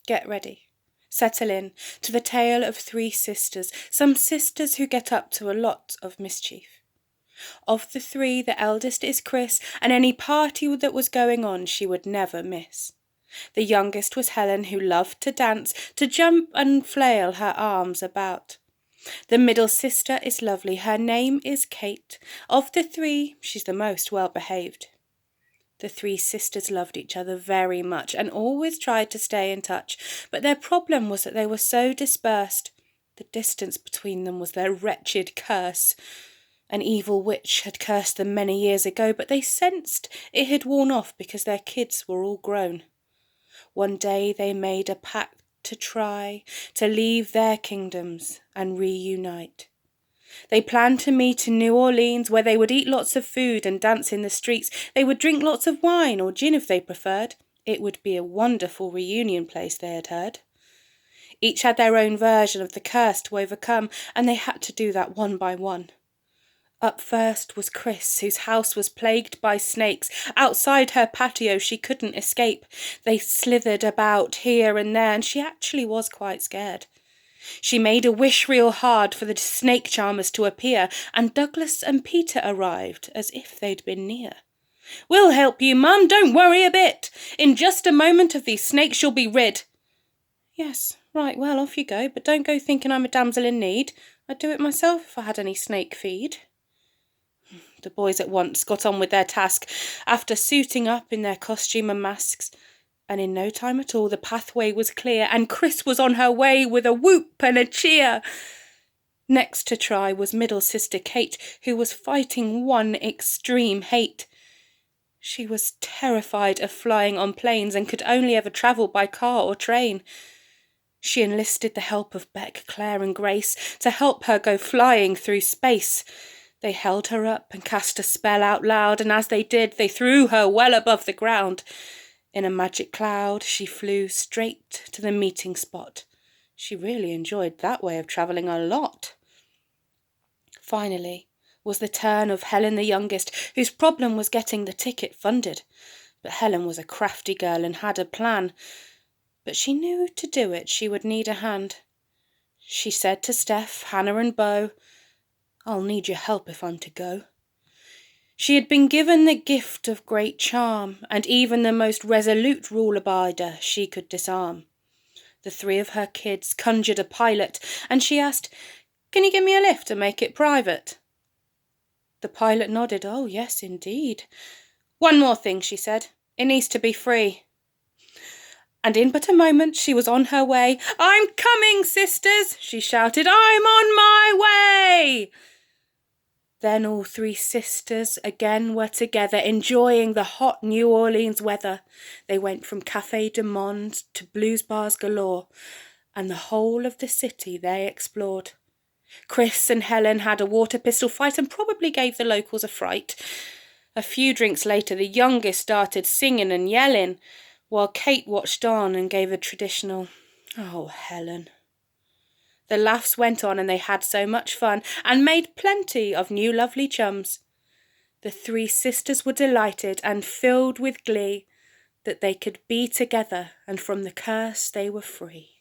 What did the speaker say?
Get ready. Settle in to the tale of 3 sisters, some sisters who get up to a lot of mischief. Of the 3, the eldest is Chris, and any party that was going on she would never miss. The youngest was Helen, who loved to dance, to jump and flail her arms about. The middle sister is lovely, her name is Kate. Of the 3, she's the most well-behaved. The 3 sisters loved each other very much and always tried to stay in touch, but their problem was that they were so dispersed. The distance between them was their wretched curse. An evil witch had cursed them many years ago, but they sensed it had worn off because their kids were all grown. One day they made a pact to try to leave their kingdoms and reunite. They planned to meet in New Orleans, where they would eat lots of food and dance in the streets. They would drink lots of wine or gin if they preferred. It would be a wonderful reunion place, they had heard. Each had their own version of the curse to overcome, and they had to do that one by one. Up first was Chris, whose house was plagued by snakes. Outside her patio she couldn't escape. They slithered about here and there, and she actually was quite scared. She made a wish real hard for the snake charmers to appear, and Douglas and Peter arrived as if they'd been near. "We'll help you, Mum, don't worry a bit. In just a moment of these snakes you'll be rid." "Yes, right, well, off you go, but don't go thinking I'm a damsel in need. I'd do it myself if I had any snake feed." The boys at once got on with their task, after suiting up in their costume and masks, and in no time at all the pathway was clear, and Chris was on her way with a whoop and a cheer. Next to try was middle sister Kate, who was fighting one extreme hate. She was terrified of flying on planes and could only ever travel by car or train. She enlisted the help of Beck, Claire and Grace to help her go flying through space. They held her up and cast a spell out loud, and as they did, they threw her well above the ground. In a magic cloud, she flew straight to the meeting spot. She really enjoyed that way of travelling a lot. Finally was the turn of Helen the youngest, whose problem was getting the ticket funded. But Helen was a crafty girl and had a plan. But she knew to do it she would need a hand. She said to Steph, Hannah and Bo, "I'll need your help if I'm to go." She had been given the gift of great charm, and even the most resolute rule-abider she could disarm. The 3 of her kids conjured a pilot, and she asked, "Can you give me a lift and make it private?" The pilot nodded. "Oh, yes, indeed." "One more thing," she said. "It needs to be free." And in but a moment she was on her way. "I'm coming, sisters," she shouted. "I'm on my way." Then all 3 sisters again were together, enjoying the hot New Orleans weather. They went from Café du Monde to blues bars galore, and the whole of the city they explored. Chris and Helen had a water pistol fight and probably gave the locals a fright. A few drinks later, the youngest started singing and yelling, while Kate watched on and gave a traditional, "Oh, Helen." The laughs went on, and they had so much fun and made plenty of new lovely chums. The 3 sisters were delighted and filled with glee that they could be together, and from the curse they were free.